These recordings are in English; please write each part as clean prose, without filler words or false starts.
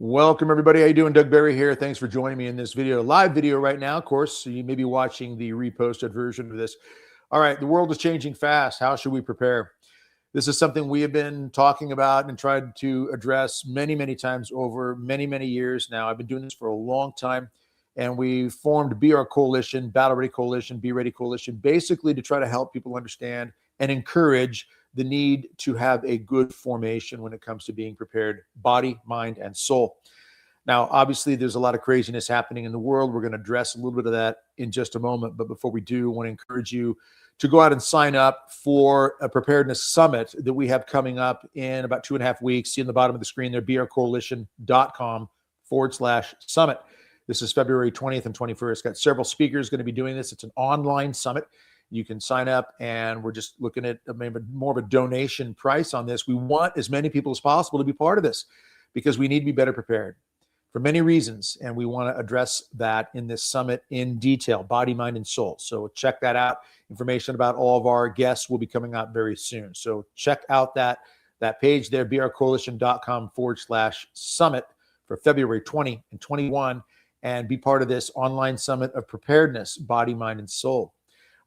Welcome, everybody. How you doing? Doug Barry here. Thanks for joining me in this video, live video right now. Of course, so you may be watching the reposted version of this. All right, the world is changing fast. How should we prepare? This is something we have been talking about and tried to address many, many times over many years now. I've been doing this for a long time, and we formed BR Coalition, Battle Ready Coalition, Be Ready Coalition, basically to try to help people understand and encourage the need to have a good formation when it comes to being prepared, body, mind, and soul. Now, obviously, there's a lot of craziness happening in the world. We're going to address a little bit of that in just a moment. But before we do, I want to encourage you to go out and sign up for a preparedness summit that we have coming up in about 2.5 weeks. See in the bottom of the screen there, brcoalition.com/summit. This is February 20th and 21st. Got several speakers going to be doing this. It's an online summit. You can sign up, and we're just looking at maybe more of a donation price on this. We want as many people as possible to be part of this because we need to be better prepared for many reasons, and we want to address that in this summit in detail, body, mind, and soul. So check that out. Information about all of our guests will be coming out very soon. So check out that page there, brcoalition.com/summit for February 20 and 21, and be part of this online summit of preparedness, body, mind, and soul.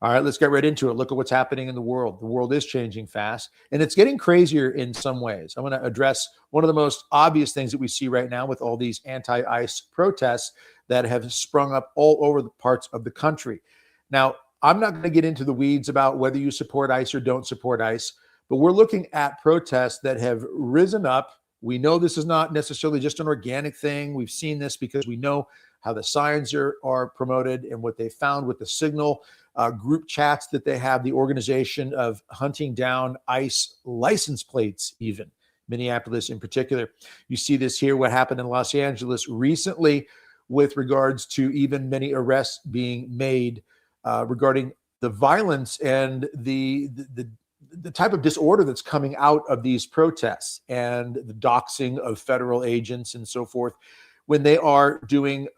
All right, let's get right into it. Look at what's happening in the world. The world is changing fast, and it's getting crazier in some ways. I want to address one of the most obvious things that we see right now with all these anti-ICE protests that have sprung up all over the parts of the country. Now, I'm not going to get into the weeds about whether you support ICE or don't support ICE, but we're looking at protests that have risen up. We know this is not necessarily just an organic thing. We've seen this because we know how the signs are promoted and what they found with the Signal group chats that they have, the organization of hunting down ICE license plates, even Minneapolis in particular. You see this here, what happened in Los Angeles recently with regards to even many arrests being made regarding the violence and the type of disorder that's coming out of these protests and the doxing of federal agents and so forth when they are doing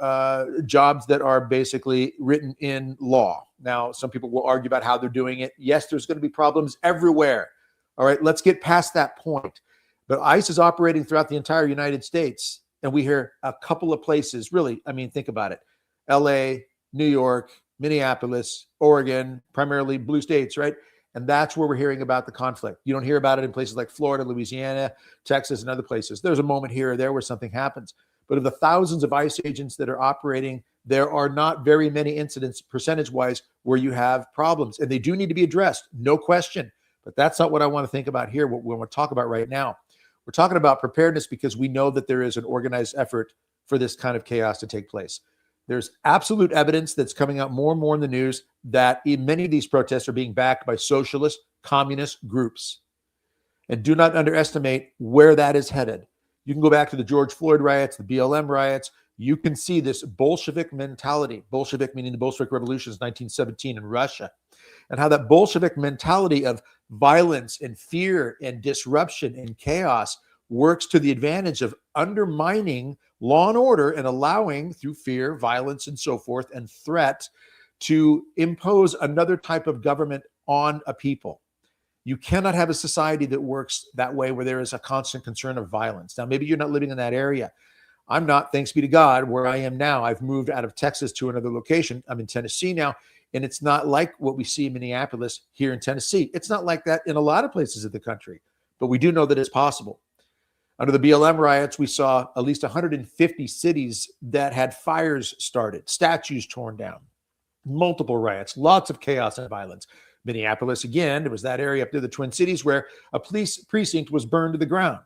jobs that are basically written in law. Now, some people will argue about how they're doing it. Yes, there's going to be problems everywhere. All right, let's get past that point. But ICE is operating throughout the entire United States, and we hear a couple of places, really, I mean, think about it. LA, New York, Minneapolis, Oregon, primarily blue states, right? And that's where we're hearing about the conflict. You don't hear about it in places like Florida, Louisiana, Texas, and other places. There's a moment here or there where something happens. But of the thousands of ICE agents that are operating, there are not very many incidents, percentage-wise, where you have problems. And they do need to be addressed, no question. But that's not what I want to think about here, what we want to talk about right now. We're talking about preparedness because we know that there is an organized effort for this kind of chaos to take place. There's absolute evidence that's coming out more and more in the news that many of these protests are being backed by socialist, communist groups. And do not underestimate where that is headed. You can go back to the George Floyd riots, the BLM riots. You can see this Bolshevik mentality, Bolshevik meaning the Bolshevik revolutions, 1917 in Russia, and how that Bolshevik mentality of violence and fear and disruption and chaos works to the advantage of undermining law and order and allowing, through fear, violence, and so forth, and threat, to impose another type of government on a people. You cannot have a society that works that way where there is a constant concern of violence. Now, maybe you're not living in that area. I'm not, thanks be to God, where I am now. I've moved out of Texas to another location. I'm in Tennessee now, and it's not like what we see in Minneapolis here in Tennessee. It's not like that in a lot of places of the country, but we do know that it's possible. Under the BLM riots, we saw at least 150 cities that had fires started, statues torn down, multiple riots, lots of chaos and violence. Minneapolis, again, it was that area up near the Twin Cities where a police precinct was burned to the ground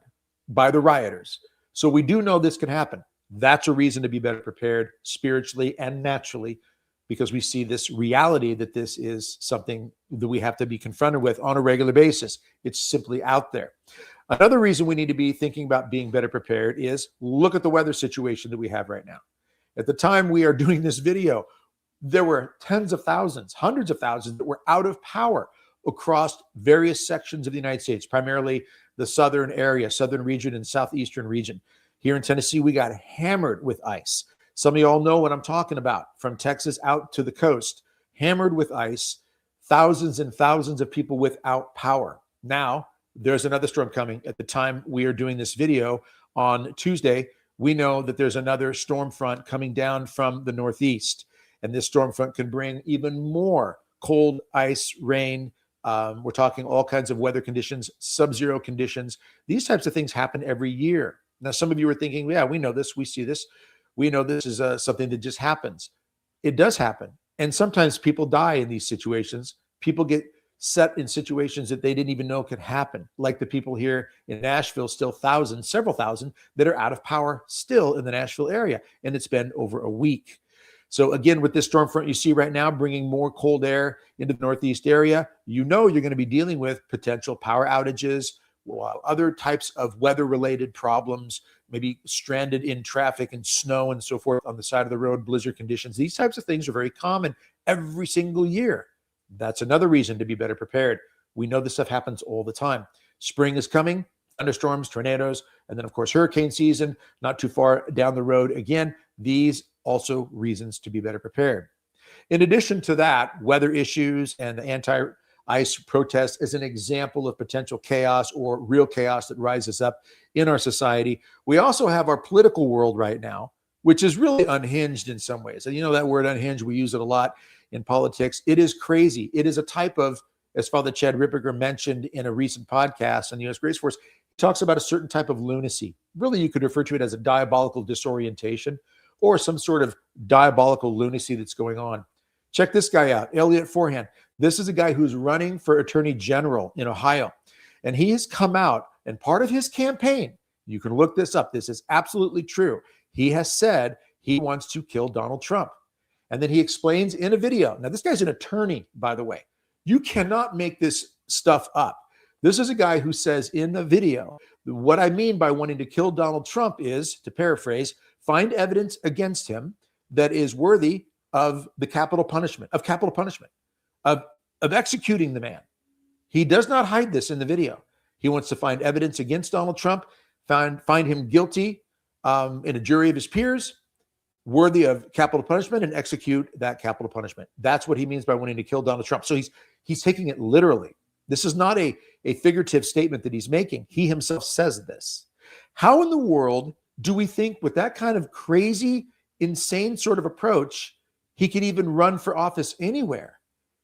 by the rioters. So we do know this can happen. That's a reason to be better prepared spiritually and naturally, because we see this reality that this is something that we have to be confronted with on a regular basis. It's simply out there. Another reason we need to be thinking about being better prepared is look at the weather situation that we have right now. At the time we are doing this video, there were tens of thousands, hundreds of thousands that were out of power across various sections of the United States, primarily the southern area, southern region and southeastern region. Here in Tennessee, we got hammered with ice. Some of you all know what I'm talking about, from Texas out to the coast, hammered with ice, thousands and thousands of people without power. Now, there's another storm coming. At the time we are doing this video on Tuesday, We know that there's another storm front coming down from the northeast, and this storm front can bring even more cold, ice, rain. We're talking all kinds of weather conditions, sub-zero conditions. These types of things happen every year. Now, some of you are thinking, yeah, we know this, we see this. We know this is something that just happens. It does happen. And sometimes people die in these situations. People get set in situations that they didn't even know could happen, like the people here in Nashville, still thousands, several thousand, that are out of power still in the Nashville area. And it's been over a week. So again, with this storm front you see right now, bringing more cold air into the Northeast area, you know you're going to be dealing with potential power outages, other types of weather-related problems, maybe stranded in traffic and snow and so forth on the side of the road, blizzard conditions. These types of things are very common every single year. That's another reason to be better prepared. We know this stuff happens all the time. Spring is coming, thunderstorms, tornadoes, and then, of course, hurricane season, not too far down the road. Again, these also reasons to be better prepared. In addition to that, weather issues and the anti-ice protests is an example of potential chaos or real chaos that rises up in our society. We also have our political world right now, which is really unhinged in some ways. And you know that word unhinged, we use it a lot in politics. It is crazy. It is a type of, as Father Chad Ripperger mentioned in a recent podcast on the U.S. Grace Force, he talks about a certain type of lunacy. Really, you could refer to it as a diabolical disorientation or some sort of diabolical lunacy that's going on. Check this guy out, Elliot Forehand. This is a guy who's running for Attorney General in Ohio. And he has come out, and part of his campaign, you can look this up, this is absolutely true. He has said he wants to kill Donald Trump. And then he explains in a video. Now, this guy's an attorney, by the way. You cannot make this stuff up. This is a guy who says in the video, what I mean by wanting to kill Donald Trump is, to paraphrase, find evidence against him that is worthy of the capital punishment, of executing the man. He does not hide this in the video. He wants to find evidence against Donald Trump, find him guilty in a jury of his peers, worthy of capital punishment, and execute that capital punishment. That's what he means by wanting to kill Donald Trump. So he's taking it literally. This is not a figurative statement that he's making. He himself says this. How in the world do we think with that kind of crazy, insane sort of approach, he could even run for office anywhere?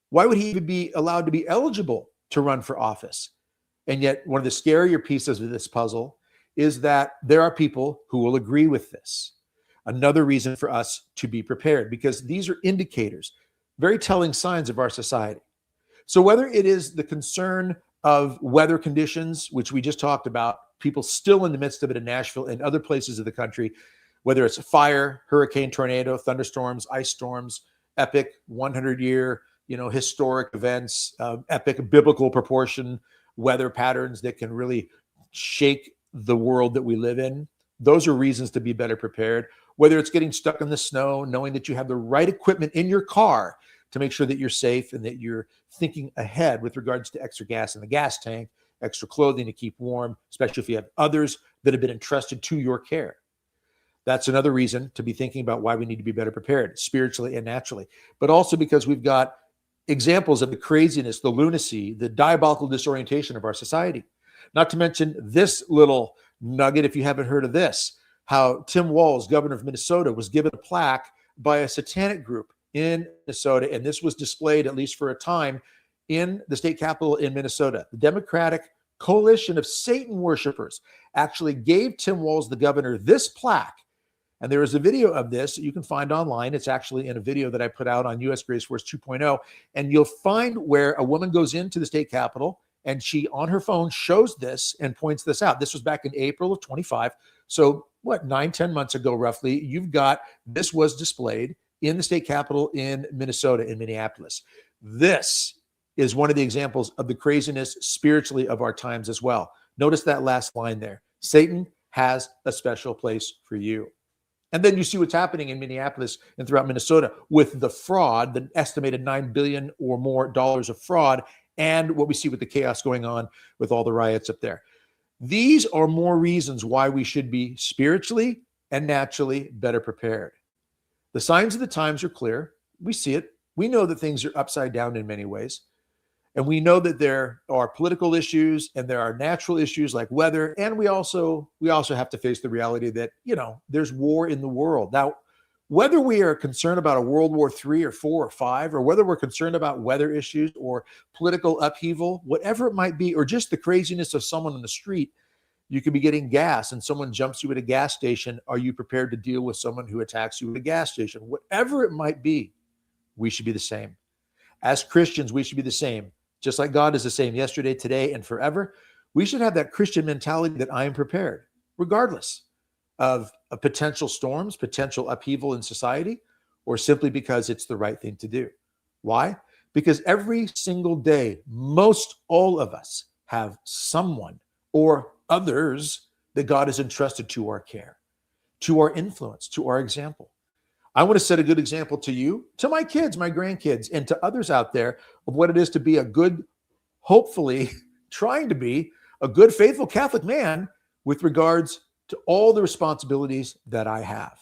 Why would he even be allowed to be eligible to run for office? And yet one of the scarier pieces of this puzzle is that there are people who will agree with this. Another reason for us to be prepared, because these are indicators, very telling signs of our society. So whether it is the concern of weather conditions, which we just talked about, people still in the midst of it in Nashville and other places of the country, whether it's fire, hurricane, tornado, thunderstorms, ice storms, epic 100-year, historic events, epic biblical proportion weather patterns that can really shake the world that we live in. Those are reasons to be better prepared. Whether it's getting stuck in the snow, knowing that you have the right equipment in your car to make sure that you're safe and that you're thinking ahead with regards to extra gas in the gas tank, extra clothing to keep warm, especially if you have others that have been entrusted to your care. That's another reason to be thinking about why we need to be better prepared, spiritually and naturally, but also because we've got examples of the craziness, the lunacy, the diabolical disorientation of our society. Not to mention this little nugget, if you haven't heard of this, how Tim Walz, governor of Minnesota, was given a plaque by a Satanic group in Minnesota, and this was displayed, at least for a time, in the state capitol in Minnesota. The Democratic Coalition of Satan Worshipers actually gave Tim Walz, the governor, this plaque. And there is a video of this that you can find online. It's actually in a video that I put out on U.S. Grace Force 2.0. And you'll find where a woman goes into the state capitol and she, on her phone, shows this and points this out. This was back in April of 25. So 9-10 months ago, roughly, you've got this was displayed in the state capitol in Minnesota, in Minneapolis. This is one of the examples of the craziness spiritually of our times as well. Notice that last line there. Satan has a special place for you. And then you see what's happening in Minneapolis and throughout Minnesota with the fraud, the estimated $9 billion or more of fraud, and what we see with the chaos going on with all the riots up there. These are more reasons why we should be spiritually and naturally better prepared. The signs of the times are clear. We see it. We know that things are upside down in many ways. And we know that there are political issues and there are natural issues like weather. And we also have to face the reality that, there's war in the world. Now, whether we are concerned about a World War III or 4 or 5, or whether we're concerned about weather issues or political upheaval, whatever it might be, or just the craziness of someone on the street, you could be getting gas and someone jumps you at a gas station. Are you prepared to deal with someone who attacks you at a gas station? Whatever it might be, we should be the same. As Christians, we should be the same. Just like God is the same yesterday, today, and forever, we should have that Christian mentality that I am prepared, regardless of potential storms, potential upheaval in society, or simply because it's the right thing to do. Why? Because every single day, most all of us have someone or others that God has entrusted to our care, to our influence, to our example. I want to set a good example to you, to my kids, my grandkids, and to others out there of what it is to be a good, hopefully trying to be a good, faithful Catholic man with regards to all the responsibilities that I have,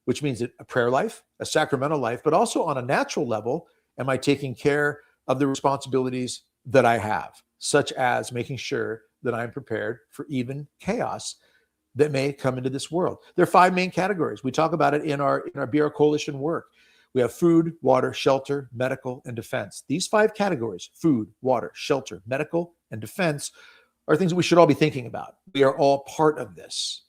which means a prayer life, a sacramental life, but also on a natural level, am I taking care of the responsibilities that I have, such as making sure that I'm prepared for even chaos that may come into this world. There are 5 main categories. We talk about it in our BR Coalition work. We have food, water, shelter, medical, and defense. These 5 categories, food, water, shelter, medical, and defense, are things that we should all be thinking about. We are all part of this.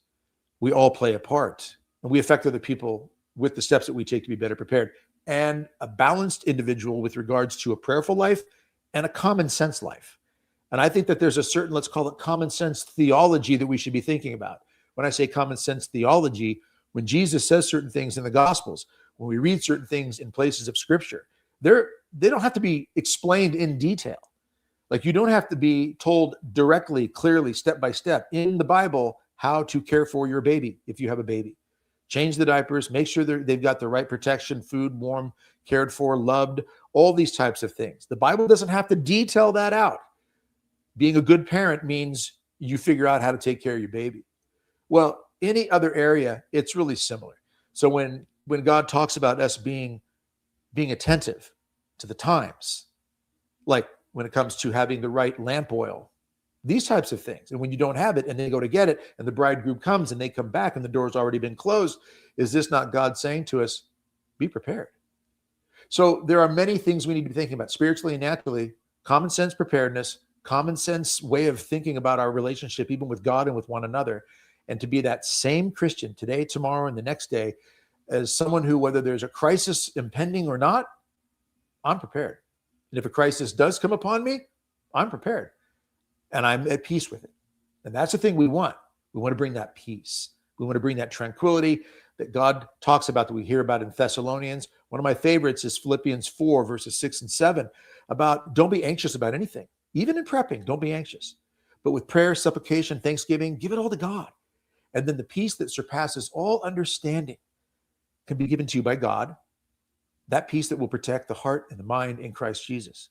We all play a part, and we affect other people with the steps that we take to be better prepared. And a balanced individual with regards to a prayerful life and a common sense life. And I think that there's a certain, let's call it common sense theology that we should be thinking about. When I say common sense theology, when Jesus says certain things in the Gospels, when we read certain things in places of Scripture, they don't have to be explained in detail. Like, you don't have to be told directly, clearly, step by step in the Bible how to care for your baby if you have a baby. Change the diapers, make sure they've got the right protection, food, warm, cared for, loved, all these types of things. The Bible doesn't have to detail that out. Being a good parent means you figure out how to take care of your baby. Well, any other area, it's really similar. So when God talks about us being attentive to the times, like when it comes to having the right lamp oil, these types of things, and when you don't have it and they go to get it and the bridegroom comes and they come back and the door's already been closed, is this not God saying to us, be prepared? So there are many things we need to be thinking about spiritually and naturally, common sense preparedness, common sense way of thinking about our relationship, even with God and with one another. And to be that same Christian today, tomorrow, and the next day as someone who, whether there's a crisis impending or not, I'm prepared. And if a crisis does come upon me, I'm prepared. And I'm at peace with it. And that's the thing we want. We want to bring that peace. We want to bring that tranquility that God talks about, that we hear about in Thessalonians. One of my favorites is Philippians 4, verses 6 and 7, about don't be anxious about anything. Even in prepping, don't be anxious. But with prayer, supplication, thanksgiving, give it all to God. And then the peace that surpasses all understanding can be given to you by God. That peace that will protect the heart and the mind in Christ Jesus.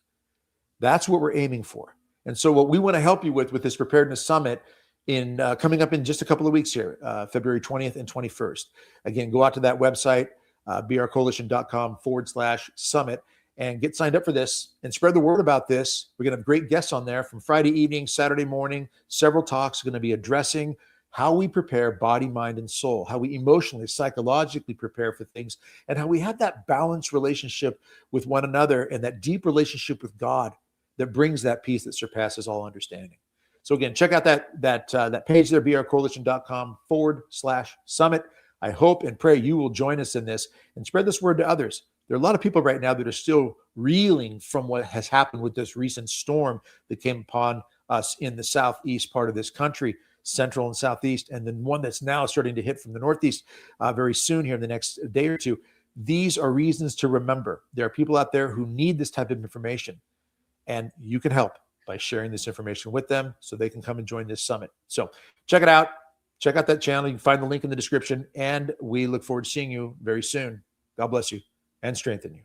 That's what we're aiming for. And so what we want to help you with this Preparedness Summit in coming up in just a couple of weeks here, February 20th and 21st. Again, go out to that website, brcoalition.com/summit, and get signed up for this and spread the word about this. We're going to have great guests on there from Friday evening, Saturday morning. Several talks are going to be addressing how we prepare body, mind, and soul, how we emotionally, psychologically prepare for things, and how we have that balanced relationship with one another and that deep relationship with God that brings that peace that surpasses all understanding. So again, check out that page there, brcoalition.com/summit. I hope and pray you will join us in this and spread this word to others. There are a lot of people right now that are still reeling from what has happened with this recent storm that came upon us in the southeast part of this country, central and southeast, and then one that's now starting to hit from the northeast very soon here in the next day or two. These are reasons to remember. There are people out there who need this type of information, and you can help by sharing this information with them so they can come and join this summit. So check it out. Check out that channel. You can find the link in the description, and we look forward to seeing you very soon. God bless you and strengthen you.